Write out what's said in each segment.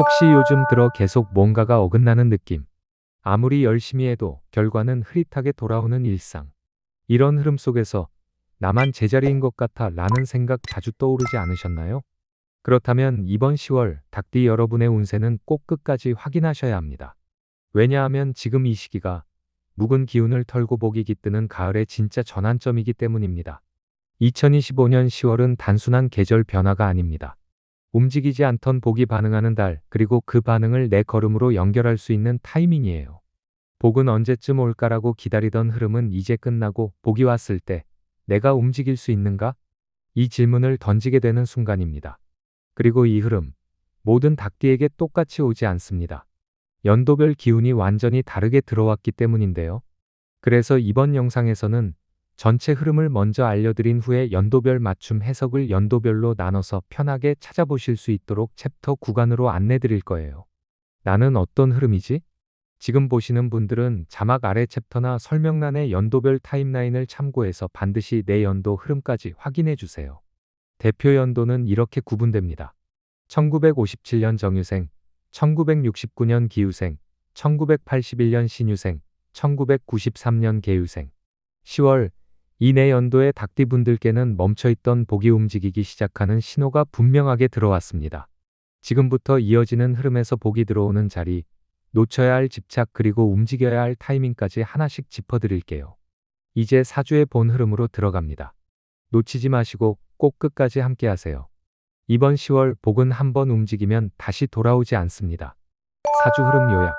혹시 요즘 들어 계속 뭔가가 어긋나는 느낌? 아무리 열심히 해도 결과는 흐릿하게 돌아오는 일상. 이런 흐름 속에서 나만 제자리인 것 같아 라는 생각 자주 떠오르지 않으셨나요? 그렇다면 이번 10월 닭띠 여러분의 운세는 꼭 끝까지 확인하셔야 합니다. 왜냐하면 지금 이 시기가 묵은 기운을 털고 복이 깃드는 가을의 진짜 전환점이기 때문입니다. 2025년 10월은 단순한 계절 변화가 아닙니다. 움직이지 않던 복이 반응하는 달, 그리고 그 반응을 내 걸음으로 연결할 수 있는 타이밍이에요. 복은 언제쯤 올까라고 기다리던 흐름은 이제 끝나고 복이 왔을 때 내가 움직일 수 있는가? 이 질문을 던지게 되는 순간입니다. 그리고 이 흐름, 모든 닭띠에게 똑같이 오지 않습니다. 연도별 기운이 완전히 다르게 들어왔기 때문인데요. 그래서 이번 영상에서는 전체 흐름을 먼저 알려드린 후에 연도별 맞춤 해석을 연도별로 나눠서 편하게 찾아보실 수 있도록 챕터 구간으로 안내드릴 거예요. 나는 어떤 흐름이지? 지금 보시는 분들은 자막 아래 챕터나 설명란의 연도별 타임라인을 참고해서 반드시 내 연도 흐름까지 확인해 주세요. 대표 연도는 이렇게 구분됩니다. 1957년 정유생, 1969년 기유생, 1981년 신유생, 1993년 계유생. 10월, 이 네 연도의 닭띠분들께는 멈춰있던 복이 움직이기 시작하는 신호가 분명하게 들어왔습니다. 지금부터 이어지는 흐름에서 복이 들어오는 자리, 놓쳐야 할 집착 그리고 움직여야 할 타이밍까지 하나씩 짚어드릴게요. 이제 사주의 본 흐름으로 들어갑니다. 놓치지 마시고 꼭 끝까지 함께 하세요. 이번 10월 복은 한번 움직이면 다시 돌아오지 않습니다. 사주 흐름 요약.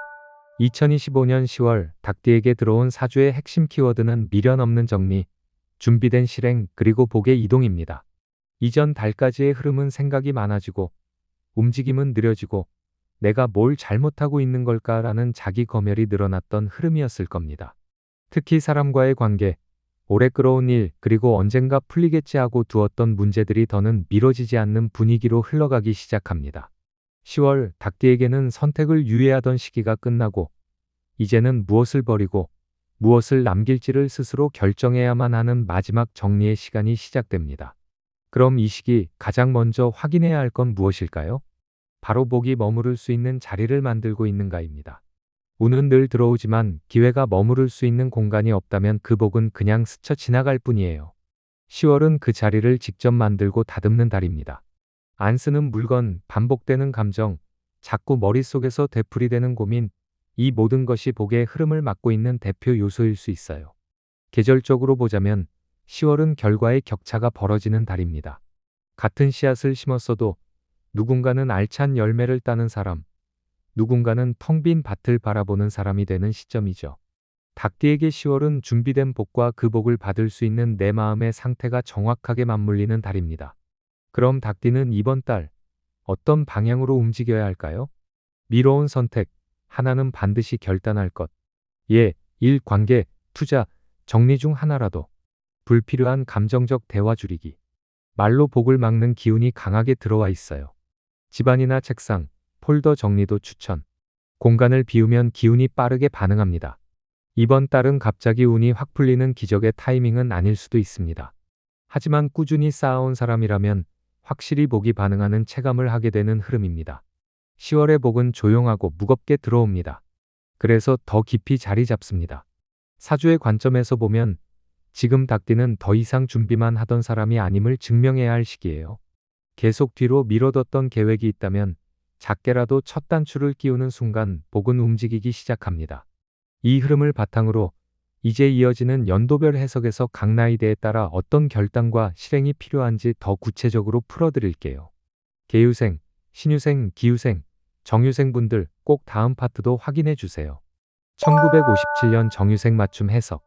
2025년 10월 닭띠에게 들어온 사주의 핵심 키워드는 미련 없는 정리, 준비된 실행, 그리고 복의 이동입니다. 이전 달까지의 흐름은 생각이 많아지고 움직임은 느려지고 내가 뭘 잘못하고 있는 걸까라는 자기 검열이 늘어났던 흐름이었을 겁니다. 특히 사람과의 관계, 오래 끌어온 일, 그리고 언젠가 풀리겠지 하고 두었던 문제들이 더는 미뤄지지 않는 분위기로 흘러가기 시작합니다. 10월 닭띠에게는 선택을 유예하던 시기가 끝나고 이제는 무엇을 버리고 무엇을 남길지를 스스로 결정해야만 하는 마지막 정리의 시간이 시작됩니다. 그럼 이 시기 가장 먼저 확인해야 할 건 무엇일까요? 바로 복이 머무를 수 있는 자리를 만들고 있는가입니다. 운은 늘 들어오지만 기회가 머무를 수 있는 공간이 없다면 그 복은 그냥 스쳐 지나갈 뿐이에요. 10월은 그 자리를 직접 만들고 다듬는 달입니다. 안 쓰는 물건, 반복되는 감정, 자꾸 머릿속에서 되풀이되는 고민, 이 모든 것이 복의 흐름을 막고 있는 대표 요소일 수 있어요. 계절적으로 보자면 10월은 결과의 격차가 벌어지는 달입니다. 같은 씨앗을 심었어도 누군가는 알찬 열매를 따는 사람, 누군가는 텅 빈 밭을 바라보는 사람이 되는 시점이죠. 닭띠에게 10월은 준비된 복과 그 복을 받을 수 있는 내 마음의 상태가 정확하게 맞물리는 달입니다. 그럼 닭띠는 이번 달 어떤 방향으로 움직여야 할까요? 미뤄온 선택, 하나는 반드시 결단할 것. 예, 일, 관계, 투자, 정리 중 하나라도. 불필요한 감정적 대화 줄이기. 말로 복을 막는 기운이 강하게 들어와 있어요. 집안이나 책상, 폴더 정리도 추천. 공간을 비우면 기운이 빠르게 반응합니다. 이번 달은 갑자기 운이 확 풀리는 기적의 타이밍은 아닐 수도 있습니다. 하지만 꾸준히 쌓아온 사람이라면 확실히 복이 반응하는 체감을 하게 되는 흐름입니다. 10월의 복은 조용하고 무겁게 들어옵니다. 그래서 더 깊이 자리 잡습니다. 사주의 관점에서 보면 지금 닭띠는 더 이상 준비만 하던 사람이 아님을 증명해야 할 시기예요. 계속 뒤로 미뤄뒀던 계획이 있다면 작게라도 첫 단추를 끼우는 순간 복은 움직이기 시작합니다. 이 흐름을 바탕으로 이제 이어지는 연도별 해석에서 각 나이대에 따라 어떤 결단과 실행이 필요한지 더 구체적으로 풀어드릴게요. 계유생, 신유생, 기유생, 정유생분들 꼭 다음 파트도 확인해 주세요. 1957년 정유생 맞춤 해석.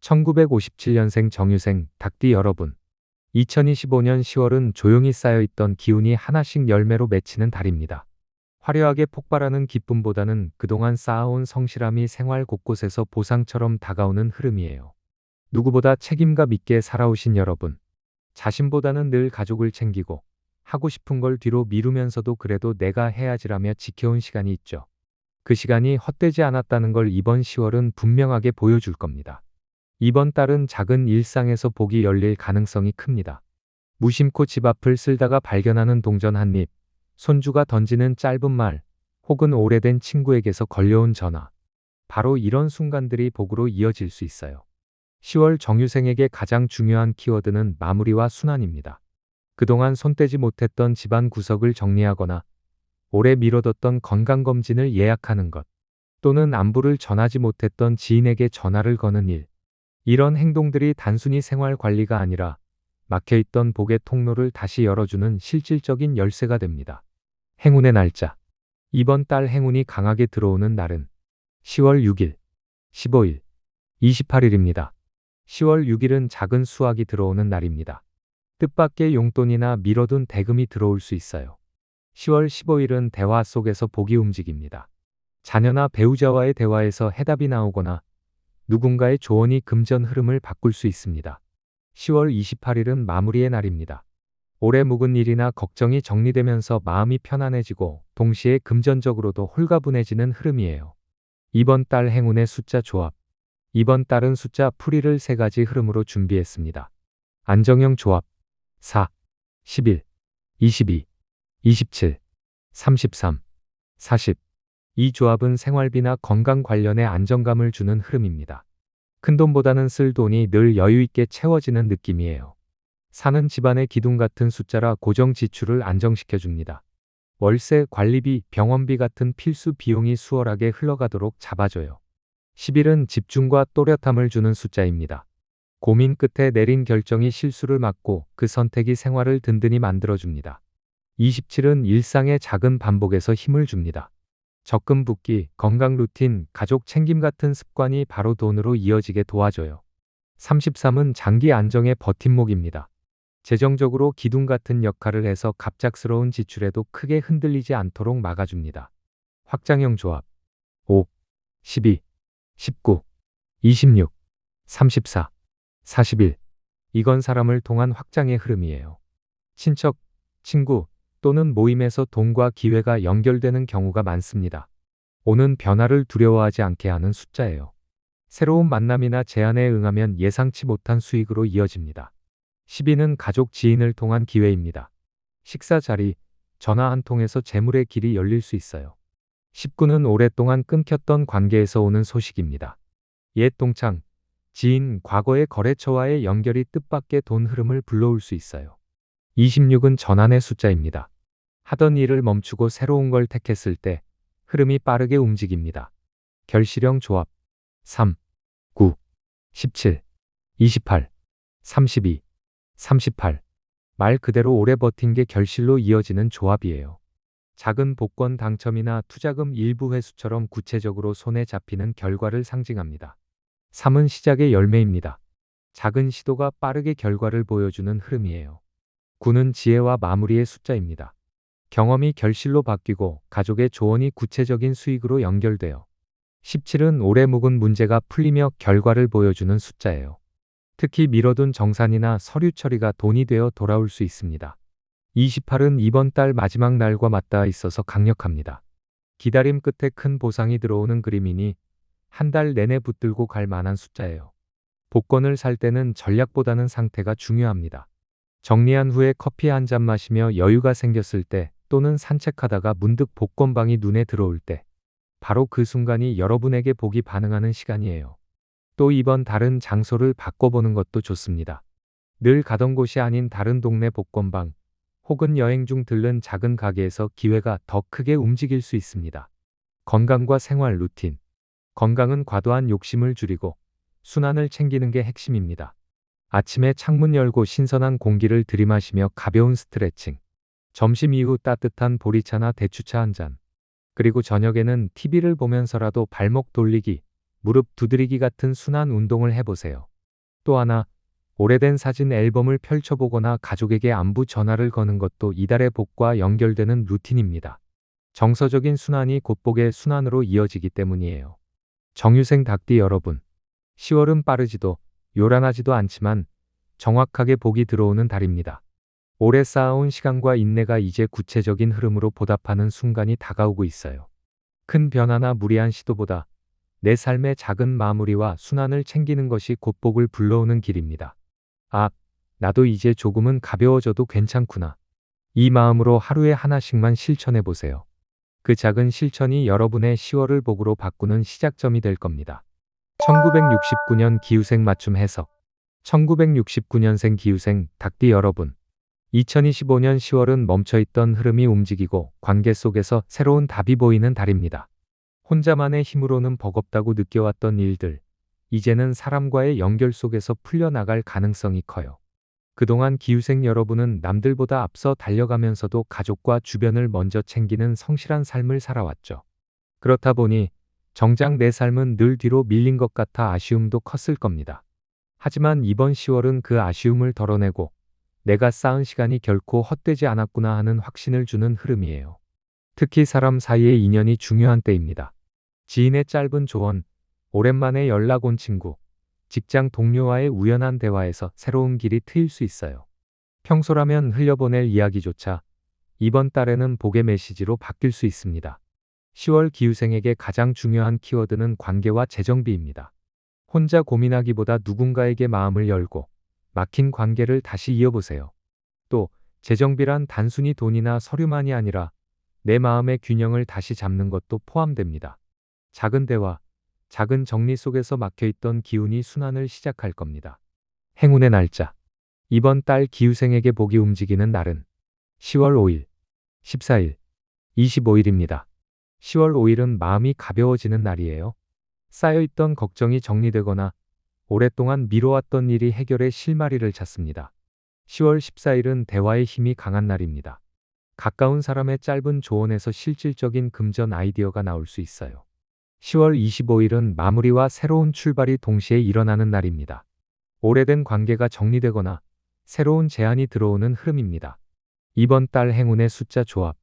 1957년생 정유생 닭띠 여러분. 2025년 10월은 조용히 쌓여있던 기운이 하나씩 열매로 맺히는 달입니다. 화려하게 폭발하는 기쁨보다는 그동안 쌓아온 성실함이 생활 곳곳에서 보상처럼 다가오는 흐름이에요. 누구보다 책임감 있게 살아오신 여러분. 자신보다는 늘 가족을 챙기고 하고 싶은 걸 뒤로 미루면서도 그래도 내가 해야지라며 지켜온 시간이 있죠. 그 시간이 헛되지 않았다는 걸 이번 10월은 분명하게 보여줄 겁니다. 이번 달은 작은 일상에서 복이 열릴 가능성이 큽니다. 무심코 집 앞을 쓸다가 발견하는 동전 한 입, 손주가 던지는 짧은 말, 혹은 오래된 친구에게서 걸려온 전화. 바로 이런 순간들이 복으로 이어질 수 있어요. 10월 정유생에게 가장 중요한 키워드는 마무리와 순환입니다. 그동안 손대지 못했던 집안 구석을 정리하거나 오래 미뤄뒀던 건강검진을 예약하는 것, 또는 안부를 전하지 못했던 지인에게 전화를 거는 일. 이런 행동들이 단순히 생활 관리가 아니라 막혀있던 복의 통로를 다시 열어주는 실질적인 열쇠가 됩니다. 행운의 날짜. 이번 달 행운이 강하게 들어오는 날은 10월 6일, 15일, 28일입니다. 10월 6일은 작은 수확이 들어오는 날입니다. 뜻밖의 용돈이나 미뤄둔 대금이 들어올 수 있어요. 10월 15일은 대화 속에서 복이 움직입니다. 자녀나 배우자와의 대화에서 해답이 나오거나 누군가의 조언이 금전 흐름을 바꿀 수 있습니다. 10월 28일은 마무리의 날입니다. 오래 묵은 일이나 걱정이 정리되면서 마음이 편안해지고 동시에 금전적으로도 홀가분해지는 흐름이에요. 이번 달 행운의 숫자 조합. 이번 달은 숫자 풀이를 3가지 흐름으로 준비했습니다. 안정형 조합 4, 11, 22, 27, 33, 40. 이 조합은 생활비나 건강 관련해 안정감을 주는 흐름입니다. 큰돈보다는 쓸 돈이 늘 여유있게 채워지는 느낌이에요. 사는 집안의 기둥 같은 숫자라 고정 지출을 안정시켜줍니다. 월세, 관리비, 병원비 같은 필수 비용이 수월하게 흘러가도록 잡아줘요. 10일은 집중과 또렷함을 주는 숫자입니다. 고민 끝에 내린 결정이 실수를 막고 그 선택이 생활을 든든히 만들어줍니다. 27은 일상의 작은 반복에서 힘을 줍니다. 적금 붓기, 건강 루틴, 가족 챙김 같은 습관이 바로 돈으로 이어지게 도와줘요. 33은 장기 안정의 버팀목입니다. 재정적으로 기둥 같은 역할을 해서 갑작스러운 지출에도 크게 흔들리지 않도록 막아줍니다. 확장형 조합 5, 12, 19, 26, 34, 41. 이건 사람을 통한 확장의 흐름이에요. 친척, 친구 또는 모임에서 돈과 기회가 연결되는 경우가 많습니다. 오는 변화를 두려워하지 않게 하는 숫자예요. 새로운 만남이나 제안에 응하면 예상치 못한 수익으로 이어집니다. 12는 가족 지인을 통한 기회입니다. 식사 자리, 전화 한 통에서 재물의 길이 열릴 수 있어요. 19는 오랫동안 끊겼던 관계에서 오는 소식입니다. 옛 동창, 지인, 과거의 거래처와의 연결이 뜻밖의 돈 흐름을 불러올 수 있어요. 26은 전환의 숫자입니다. 하던 일을 멈추고 새로운 걸 택했을 때 흐름이 빠르게 움직입니다. 결실형 조합 3, 9, 17, 28, 32, 38. 말 그대로 오래 버틴 게 결실로 이어지는 조합이에요. 작은 복권 당첨이나 투자금 일부 회수처럼 구체적으로 손에 잡히는 결과를 상징합니다. 3은 시작의 열매입니다. 작은 시도가 빠르게 결과를 보여주는 흐름이에요. 9는 지혜와 마무리의 숫자입니다. 경험이 결실로 바뀌고 가족의 조언이 구체적인 수익으로 연결돼요. 17은 오래 묵은 문제가 풀리며 결과를 보여주는 숫자예요. 특히 미뤄둔 정산이나 서류 처리가 돈이 되어 돌아올 수 있습니다. 28은 이번 달 마지막 날과 맞닿아 있어서 강력합니다. 기다림 끝에 큰 보상이 들어오는 그림이니 한 달 내내 붙들고 갈 만한 숫자예요. 복권을 살 때는 전략보다는 상태가 중요합니다. 정리한 후에 커피 한 잔 마시며 여유가 생겼을 때 또는 산책하다가 문득 복권방이 눈에 들어올 때 바로 그 순간이 여러분에게 복이 반응하는 시간이에요. 또 이번 달은 장소를 바꿔보는 것도 좋습니다. 늘 가던 곳이 아닌 다른 동네 복권방 혹은 여행 중 들른 작은 가게에서 기회가 더 크게 움직일 수 있습니다. 건강과 생활 루틴. 건강은 과도한 욕심을 줄이고 순환을 챙기는 게 핵심입니다. 아침에 창문 열고 신선한 공기를 들이마시며 가벼운 스트레칭. 점심 이후 따뜻한 보리차나 대추차 한 잔. 그리고 저녁에는 TV를 보면서라도 발목 돌리기, 무릎 두드리기 같은 순환 운동을 해보세요. 또 하나, 오래된 사진 앨범을 펼쳐보거나 가족에게 안부 전화를 거는 것도 이달의 복과 연결되는 루틴입니다. 정서적인 순환이 곧 복의 순환으로 이어지기 때문이에요. 정유생 닭띠 여러분, 10월은 빠르지도 요란하지도 않지만 정확하게 복이 들어오는 달입니다. 오래 쌓아온 시간과 인내가 이제 구체적인 흐름으로 보답하는 순간이 다가오고 있어요. 큰 변화나 무리한 시도보다 내 삶의 작은 마무리와 순환을 챙기는 것이 곧 복을 불러오는 길입니다. 아, 나도 이제 조금은 가벼워져도 괜찮구나. 이 마음으로 하루에 하나씩만 실천해 보세요. 그 작은 실천이 여러분의 10월을 복으로 바꾸는 시작점이 될 겁니다. 1969년 기후생 맞춤 해석. 1969년생 기후생 닭띠 여러분. 2025년 10월은 멈춰있던 흐름이 움직이고 관계 속에서 새로운 답이 보이는 달입니다. 혼자만의 힘으로는 버겁다고 느껴왔던 일들, 이제는 사람과의 연결 속에서 풀려나갈 가능성이 커요. 그동안 기후생 여러분은 남들보다 앞서 달려가면서도 가족과 주변을 먼저 챙기는 성실한 삶을 살아왔죠. 그렇다 보니 정작 내 삶은 늘 뒤로 밀린 것 같아 아쉬움도 컸을 겁니다. 하지만 이번 10월은 그 아쉬움을 덜어내고 내가 쌓은 시간이 결코 헛되지 않았구나 하는 확신을 주는 흐름이에요. 특히 사람 사이의 인연이 중요한 때입니다. 지인의 짧은 조언, 오랜만에 연락 온 친구, 직장 동료와의 우연한 대화에서 새로운 길이 트일 수 있어요. 평소라면 흘려보낼 이야기조차 이번 달에는 복의 메시지로 바뀔 수 있습니다. 10월 기후생에게 가장 중요한 키워드는 관계와 재정비입니다. 혼자 고민하기보다 누군가에게 마음을 열고 막힌 관계를 다시 이어보세요. 또 재정비란 단순히 돈이나 서류만이 아니라 내 마음의 균형을 다시 잡는 것도 포함됩니다. 작은 대화, 작은 정리 속에서 막혀있던 기운이 순환을 시작할 겁니다. 행운의 날짜. 이번 달 기후생에게 복이 움직이는 날은 10월 5일, 14일, 25일입니다. 10월 5일은 마음이 가벼워지는 날이에요. 쌓여있던 걱정이 정리되거나 오랫동안 미뤄왔던 일이 해결의 실마리를 찾습니다. 10월 14일은 대화의 힘이 강한 날입니다. 가까운 사람의 짧은 조언에서 실질적인 금전 아이디어가 나올 수 있어요. 10월 25일은 마무리와 새로운 출발이 동시에 일어나는 날입니다. 오래된 관계가 정리되거나 새로운 제안이 들어오는 흐름입니다. 이번 달 행운의 숫자 조합.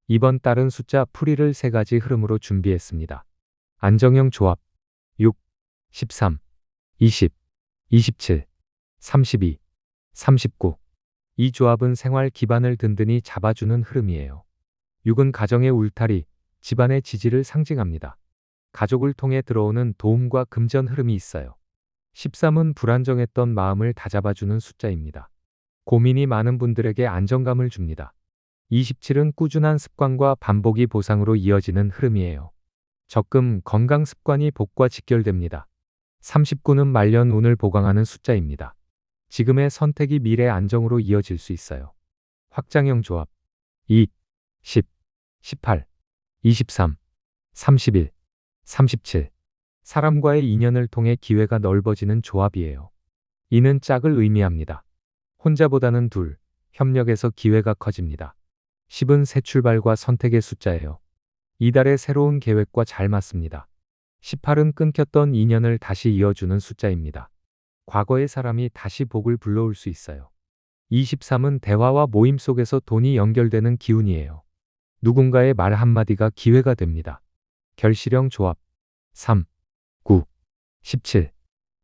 이번 달은 숫자 풀이를 3가지 흐름으로 준비했습니다. 안정형 조합 6, 13, 20, 27, 32, 39. 이 조합은 생활 기반을 든든히 잡아주는 흐름이에요. 6은 가정의 울타리, 집안의 지지를 상징합니다. 가족을 통해 들어오는 도움과 금전 흐름이 있어요. 13은 불안정했던 마음을 다잡아주는 숫자입니다. 고민이 많은 분들에게 안정감을 줍니다. 27은 꾸준한 습관과 반복이 보상으로 이어지는 흐름이에요. 적금, 건강 습관이 복과 직결됩니다. 39는 말년 운을 보강하는 숫자입니다. 지금의 선택이 미래 안정으로 이어질 수 있어요. 확장형 조합 2, 10, 18, 23, 31, 37. 사람과의 인연을 통해 기회가 넓어지는 조합이에요. 이는 짝을 의미합니다. 혼자보다는 둘, 협력해서 기회가 커집니다. 10은 새 출발과 선택의 숫자예요. 이달의 새로운 계획과 잘 맞습니다. 18은 끊겼던 인연을 다시 이어주는 숫자입니다. 과거의 사람이 다시 복을 불러올 수 있어요. 23은 대화와 모임 속에서 돈이 연결되는 기운이에요. 누군가의 말 한마디가 기회가 됩니다. 결실형 조합 3, 9, 17,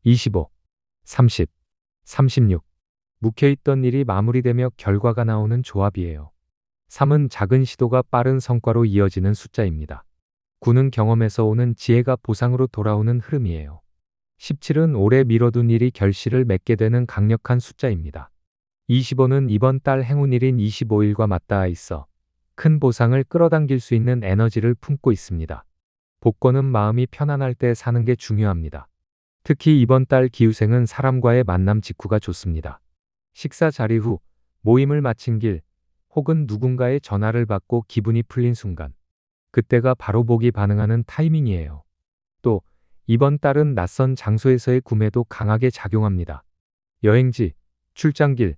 25, 30, 36. 묵혀있던 일이 마무리되며 결과가 나오는 조합이에요. 3은 작은 시도가 빠른 성과로 이어지는 숫자입니다. 9는 경험에서 오는 지혜가 보상으로 돌아오는 흐름이에요. 17은 오래 미뤄둔 일이 결실을 맺게 되는 강력한 숫자입니다. 25는 이번 달 행운일인 25일과 맞닿아 있어 큰 보상을 끌어당길 수 있는 에너지를 품고 있습니다. 복권은 마음이 편안할 때 사는 게 중요합니다. 특히 이번 달 기후생은 사람과의 만남 직후가 좋습니다. 식사 자리 후, 모임을 마친 길, 혹은 누군가의 전화를 받고 기분이 풀린 순간. 그때가 바로 복이 반응하는 타이밍이에요. 또 이번 달은 낯선 장소에서의 구매도 강하게 작용합니다. 여행지, 출장길,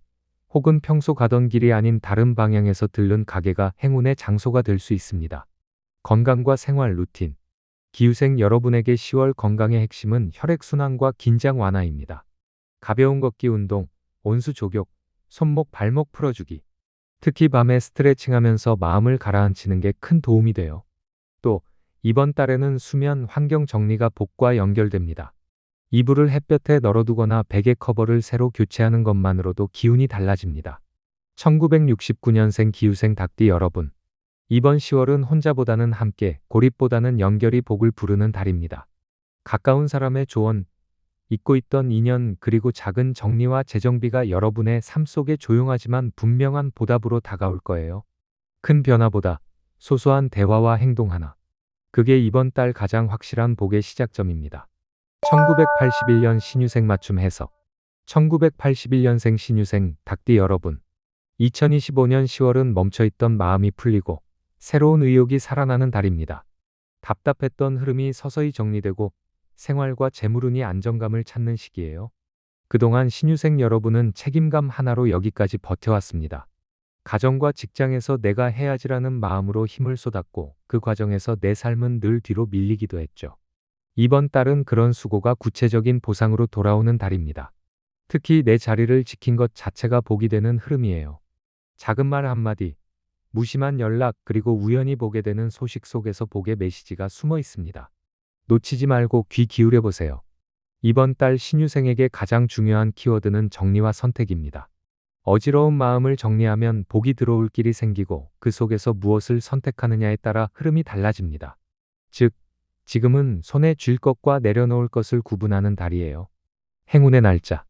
혹은 평소 가던 길이 아닌 다른 방향에서 들른 가게가 행운의 장소가 될 수 있습니다. 건강과 생활 루틴. 기후생 여러분에게 10월 건강의 핵심은 혈액순환과 긴장 완화입니다. 가벼운 걷기 운동, 온수 조격, 손목 발목 풀어주기. 특히 밤에 스트레칭하면서 마음을 가라앉히는 게 큰 도움이 돼요. 또 이번 달에는 수면 환경 정리가 복과 연결됩니다. 이불을 햇볕에 널어두거나 베개 커버를 새로 교체하는 것만으로도 기운이 달라집니다. 1969년생 기후생 닭띠 여러분. 이번 10월은 혼자보다는 함께, 고립보다는 연결이 복을 부르는 달입니다. 가까운 사람의 조언, 잊고 있던 인연, 그리고 작은 정리와 재정비가 여러분의 삶 속에 조용하지만 분명한 보답으로 다가올 거예요. 큰 변화보다 소소한 대화와 행동 하나. 그게 이번 달 가장 확실한 복의 시작점입니다. 1981년 신유생 맞춤 해석. 1981년생 신유생 닭띠 여러분. 2025년 10월은 멈춰있던 마음이 풀리고 새로운 의욕이 살아나는 달입니다. 답답했던 흐름이 서서히 정리되고 생활과 재물운이 안정감을 찾는 시기예요. 그동안 신유생 여러분은 책임감 하나로 여기까지 버텨왔습니다. 가정과 직장에서 내가 해야지라는 마음으로 힘을 쏟았고 그 과정에서 내 삶은 늘 뒤로 밀리기도 했죠. 이번 달은 그런 수고가 구체적인 보상으로 돌아오는 달입니다. 특히 내 자리를 지킨 것 자체가 복이 되는 흐름이에요. 작은 말 한마디, 무심한 연락, 그리고 우연히 보게 되는 소식 속에서 복의 메시지가 숨어 있습니다. 놓치지 말고 귀 기울여 보세요. 이번 달 신유생에게 가장 중요한 키워드는 정리와 선택입니다. 어지러운 마음을 정리하면 복이 들어올 길이 생기고 그 속에서 무엇을 선택하느냐에 따라 흐름이 달라집니다. 즉, 지금은 손에 쥘 것과 내려놓을 것을 구분하는 달이에요. 행운의 날짜.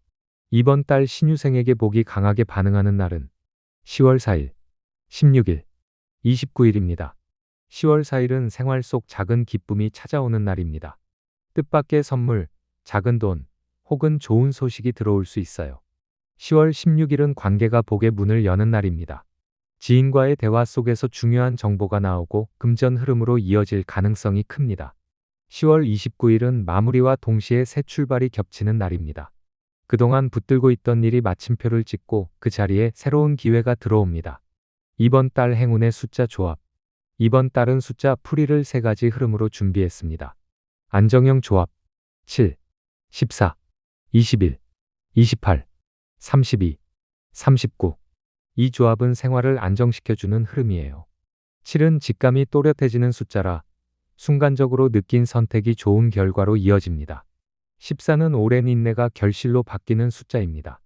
이번 달 신유생에게 복이 강하게 반응하는 날은 10월 4일, 16일, 29일입니다. 10월 4일은 생활 속 작은 기쁨이 찾아오는 날입니다. 뜻밖의 선물, 작은 돈, 혹은 좋은 소식이 들어올 수 있어요. 10월 16일은 관계가 복의 문을 여는 날입니다. 지인과의 대화 속에서 중요한 정보가 나오고 금전 흐름으로 이어질 가능성이 큽니다. 10월 29일은 마무리와 동시에 새 출발이 겹치는 날입니다. 그동안 붙들고 있던 일이 마침표를 찍고 그 자리에 새로운 기회가 들어옵니다. 이번 달 행운의 숫자 조합. 이번 달은 숫자 풀이를 3가지 흐름으로 준비했습니다. 안정형 조합 7, 14, 21, 28, 32, 39. 이 조합은 생활을 안정시켜주는 흐름이에요. 7은 직감이 또렷해지는 숫자라 순간적으로 느낀 선택이 좋은 결과로 이어집니다. 14는 오랜 인내가 결실로 바뀌는 숫자입니다.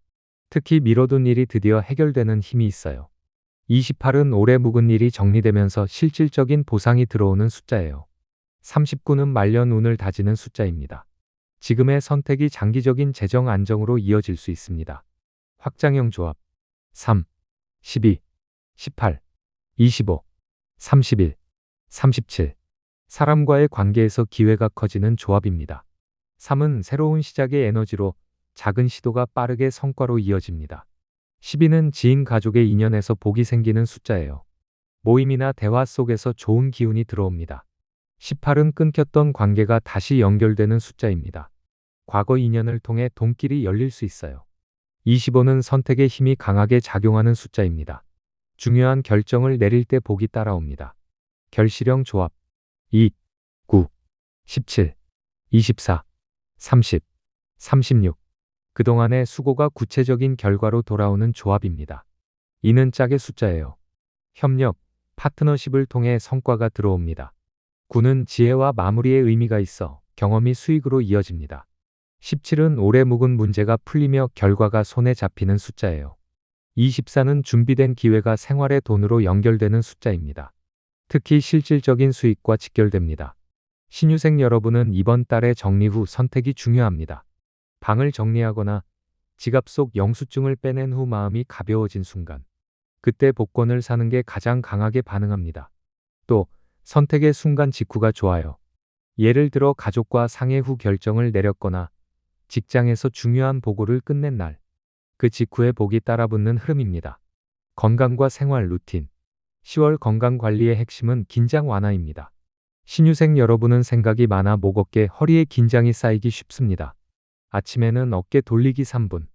특히 미뤄둔 일이 드디어 해결되는 힘이 있어요. 28은 오래 묵은 일이 정리되면서 실질적인 보상이 들어오는 숫자예요. 39는 말년 운을 다지는 숫자입니다. 지금의 선택이 장기적인 재정 안정으로 이어질 수 있습니다. 확장형 조합 3, 12, 18, 25, 31, 37. 사람과의 관계에서 기회가 커지는 조합입니다. 3은 새로운 시작의 에너지로 작은 시도가 빠르게 성과로 이어집니다. 12는 지인 가족의 인연에서 복이 생기는 숫자예요. 모임이나 대화 속에서 좋은 기운이 들어옵니다. 18은 끊겼던 관계가 다시 연결되는 숫자입니다. 과거 인연을 통해 돈길이 열릴 수 있어요. 25는 선택의 힘이 강하게 작용하는 숫자입니다. 중요한 결정을 내릴 때 복이 따라옵니다. 결실형 조합 2, 9, 17, 24, 30, 36. 그동안의 수고가 구체적인 결과로 돌아오는 조합입니다. 이는 짝의 숫자예요. 협력, 파트너십을 통해 성과가 들어옵니다. 9는 지혜와 마무리의 의미가 있어 경험이 수익으로 이어집니다. 17은 오래 묵은 문제가 풀리며 결과가 손에 잡히는 숫자예요. 24는 준비된 기회가 생활의 돈으로 연결되는 숫자입니다. 특히 실질적인 수익과 직결됩니다. 신유생 여러분은 이번 달의 정리 후 선택이 중요합니다. 방을 정리하거나 지갑 속 영수증을 빼낸 후 마음이 가벼워진 순간, 그때 복권을 사는 게 가장 강하게 반응합니다. 또 선택의 순간 직후가 좋아요. 예를 들어 가족과 상해 후 결정을 내렸거나 직장에서 중요한 보고를 끝낸 날, 그 직후에 복이 따라붙는 흐름입니다. 건강과 생활 루틴. 10월 건강관리의 핵심은 긴장 완화입니다. 신유생 여러분은 생각이 많아 목, 어깨, 허리에 긴장이 쌓이기 쉽습니다. 아침에는 어깨 돌리기 3분,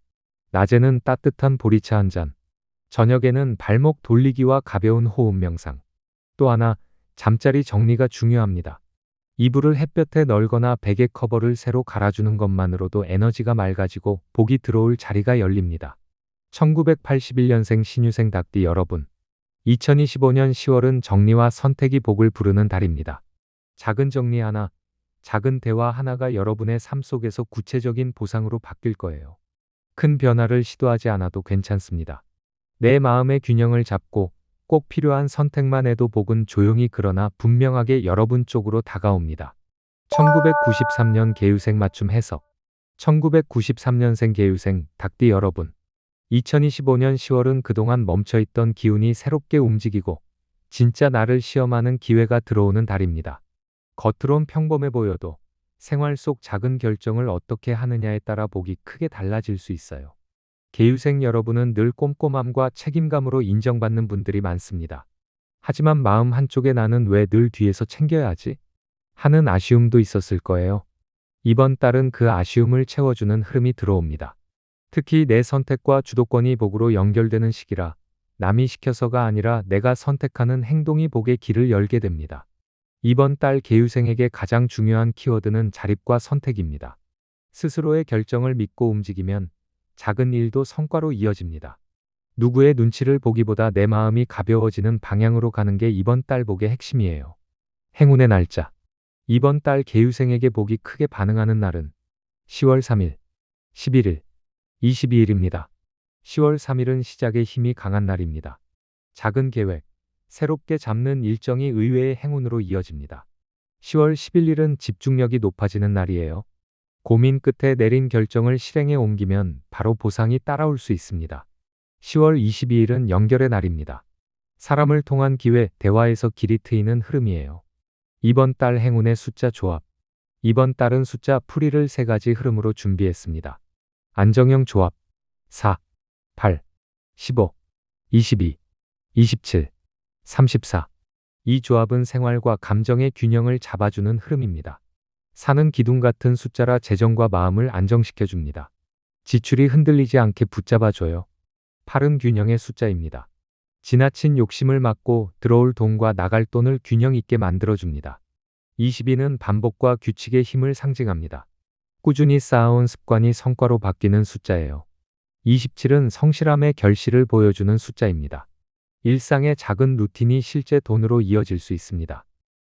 낮에는 따뜻한 보리차 한 잔, 저녁에는 발목 돌리기와 가벼운 호흡 명상. 또 하나, 잠자리 정리가 중요합니다. 이불을 햇볕에 널거나 베개 커버를 새로 갈아주는 것만으로도 에너지가 맑아지고 복이 들어올 자리가 열립니다. 1981년생 신유생 닭띠 여러분, 2025년 10월은 정리와 선택이 복을 부르는 달입니다. 작은 정리 하나, 작은 대화 하나가 여러분의 삶 속에서 구체적인 보상으로 바뀔 거예요. 큰 변화를 시도하지 않아도 괜찮습니다. 내 마음의 균형을 잡고 꼭 필요한 선택만 해도 복은 조용히 그러나 분명하게 여러분 쪽으로 다가옵니다. 1993년 개유생 맞춤 해석. 1993년생 개유생 닭띠 여러분, 2025년 10월은 그동안 멈춰있던 기운이 새롭게 움직이고 진짜 나를 시험하는 기회가 들어오는 달입니다. 겉으론 평범해 보여도 생활 속 작은 결정을 어떻게 하느냐에 따라 복이 크게 달라질 수 있어요. 개유생 여러분은 늘 꼼꼼함과 책임감으로 인정받는 분들이 많습니다. 하지만 마음 한쪽에 나는 왜 늘 뒤에서 챙겨야 하지? 하는 아쉬움도 있었을 거예요. 이번 달은 그 아쉬움을 채워주는 흐름이 들어옵니다. 특히 내 선택과 주도권이 복으로 연결되는 시기라 남이 시켜서가 아니라 내가 선택하는 행동이 복의 길을 열게 됩니다. 이번 달 개유생에게 가장 중요한 키워드는 자립과 선택입니다. 스스로의 결정을 믿고 움직이면 작은 일도 성과로 이어집니다. 누구의 눈치를 보기보다 내 마음이 가벼워지는 방향으로 가는 게 이번 달 복의 핵심이에요. 행운의 날짜. 이번 달 개유생에게 복이 크게 반응하는 날은 10월 3일, 11일, 22일입니다. 10월 3일은 시작의 힘이 강한 날입니다. 작은 계획, 새롭게 잡는 일정이 의외의 행운으로 이어집니다. 10월 11일은 집중력이 높아지는 날이에요. 고민 끝에 내린 결정을 실행에 옮기면 바로 보상이 따라올 수 있습니다. 10월 22일은 연결의 날입니다. 사람을 통한 기회, 대화에서 길이 트이는 흐름이에요. 이번 달 행운의 숫자 조합. 이번 달은 숫자 풀이를 3가지 흐름으로 준비했습니다. 안정형 조합. 4, 8, 15, 22, 27, 34. 이 조합은 생활과 감정의 균형을 잡아주는 흐름입니다. 4는 기둥 같은 숫자라 재정과 마음을 안정시켜줍니다. 지출이 흔들리지 않게 붙잡아줘요. 8은 균형의 숫자입니다. 지나친 욕심을 막고 들어올 돈과 나갈 돈을 균형 있게 만들어줍니다. 22는 반복과 규칙의 힘을 상징합니다. 꾸준히 쌓아온 습관이 성과로 바뀌는 숫자예요. 27은 성실함의 결실을 보여주는 숫자입니다. 일상의 작은 루틴이 실제 돈으로 이어질 수 있습니다.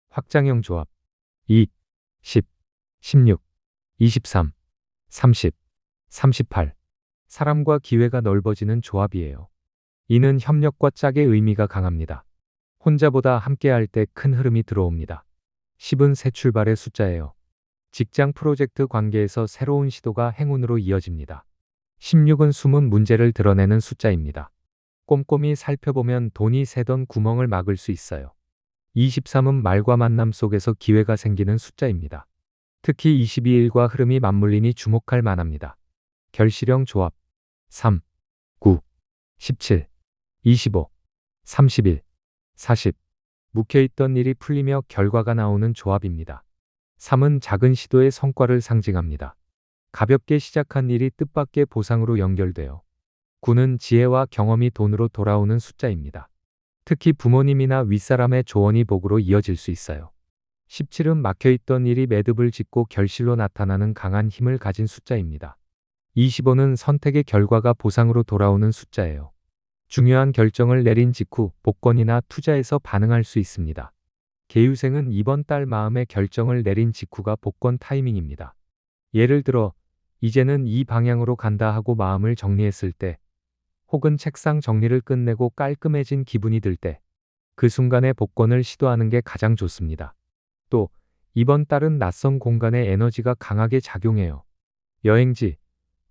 확장형 조합. 2, 10, 16, 23, 30, 38. 사람과 기회가 넓어지는 조합이에요. 이는 협력과 짝의 의미가 강합니다. 혼자보다 함께할 때 큰 흐름이 들어옵니다. 10은 새 출발의 숫자예요. 직장 프로젝트 관계에서 새로운 시도가 행운으로 이어집니다. 16은 숨은 문제를 드러내는 숫자입니다. 꼼꼼히 살펴보면 돈이 새던 구멍을 막을 수 있어요. 23은 말과 만남 속에서 기회가 생기는 숫자입니다. 특히 22일과 흐름이 맞물리니 주목할 만합니다. 결실형 조합. 3, 9, 17, 25, 31, 40. 묵혀있던 일이 풀리며 결과가 나오는 조합입니다. 3은 작은 시도의 성과를 상징합니다. 가볍게 시작한 일이 뜻밖의 보상으로 연결돼요. 9는 지혜와 경험이 돈으로 돌아오는 숫자입니다. 특히 부모님이나 윗사람의 조언이 복으로 이어질 수 있어요. 17은 막혀있던 일이 매듭을 짓고 결실로 나타나는 강한 힘을 가진 숫자입니다. 25는 선택의 결과가 보상으로 돌아오는 숫자예요. 중요한 결정을 내린 직후 복권이나 투자에서 반응할 수 있습니다. 개유생은 이번 달 마음의 결정을 내린 직후가 복권 타이밍입니다. 예를 들어 이제는 이 방향으로 간다 하고 마음을 정리했을 때, 혹은 책상 정리를 끝내고 깔끔해진 기분이 들 때, 그 순간에 복권을 시도하는 게 가장 좋습니다. 또 이번 달은 낯선 공간에 에너지가 강하게 작용해요. 여행지,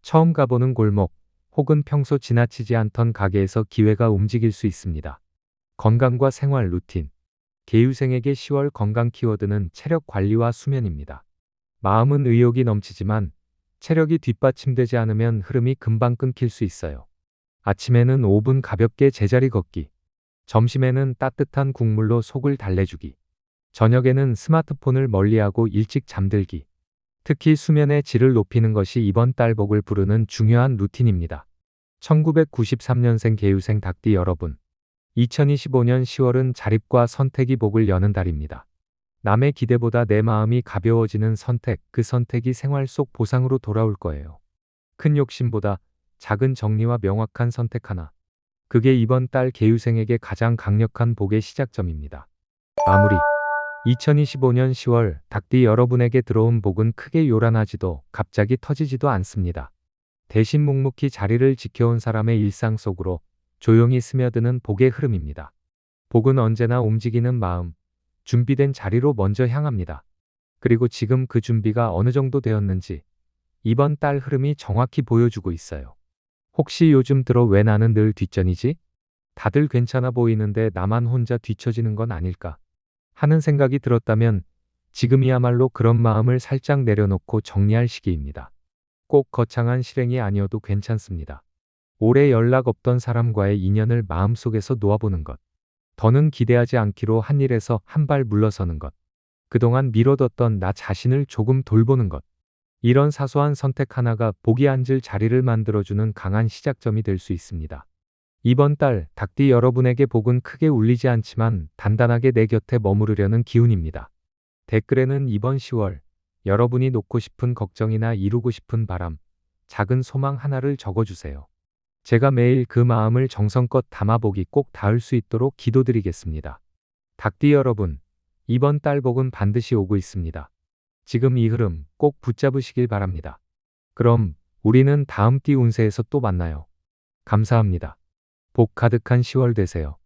처음 가보는 골목, 혹은 평소 지나치지 않던 가게에서 기회가 움직일 수 있습니다. 건강과 생활 루틴. 개유생에게 10월 건강 키워드는 체력 관리와 수면입니다. 마음은 의욕이 넘치지만 체력이 뒷받침되지 않으면 흐름이 금방 끊길 수 있어요. 아침에는 5분 가볍게 제자리 걷기. 점심에는 따뜻한 국물로 속을 달래주기. 저녁에는 스마트폰을 멀리하고 일찍 잠들기. 특히 수면의 질을 높이는 것이 이번 달 복을 부르는 중요한 루틴입니다. 1993년생 개유생 닭띠 여러분. 2025년 10월은 자립과 선택이 복을 여는 달입니다. 남의 기대보다 내 마음이 가벼워지는 선택, 그 선택이 생활 속 보상으로 돌아올 거예요. 큰 욕심보다 작은 정리와 명확한 선택 하나. 그게 이번 달 개유생에게 가장 강력한 복의 시작점입니다. 마무리. 2025년 10월 닭띠 여러분에게 들어온 복은 크게 요란하지도 갑자기 터지지도 않습니다. 대신 묵묵히 자리를 지켜온 사람의 일상 속으로 조용히 스며드는 복의 흐름입니다. 복은 언제나 움직이는 마음, 준비된 자리로 먼저 향합니다. 그리고 지금 그 준비가 어느 정도 되었는지 이번 달 흐름이 정확히 보여주고 있어요. 혹시 요즘 들어 왜 나는 늘 뒷전이지? 다들 괜찮아 보이는데 나만 혼자 뒤처지는 건 아닐까 하는 생각이 들었다면 지금이야말로 그런 마음을 살짝 내려놓고 정리할 시기입니다. 꼭 거창한 실행이 아니어도 괜찮습니다. 오래 연락 없던 사람과의 인연을 마음속에서 놓아보는 것. 더는 기대하지 않기로 한 일에서 한 발 물러서는 것. 그동안 미뤄뒀던 나 자신을 조금 돌보는 것. 이런 사소한 선택 하나가 복이 앉을 자리를 만들어주는 강한 시작점이 될 수 있습니다. 이번 달 닭띠 여러분에게 복은 크게 울리지 않지만 단단하게 내 곁에 머무르려는 기운입니다. 댓글에는 이번 10월 여러분이 놓고 싶은 걱정이나 이루고 싶은 바람, 작은 소망 하나를 적어주세요. 제가 매일 그 마음을 정성껏 담아보기 꼭 닿을 수 있도록 기도드리겠습니다. 닭띠 여러분, 이번 달 복은 반드시 오고 있습니다. 지금 이 흐름 꼭 붙잡으시길 바랍니다. 그럼 우리는 다음 띠 운세에서 또 만나요. 감사합니다. 복 가득한 10월 되세요.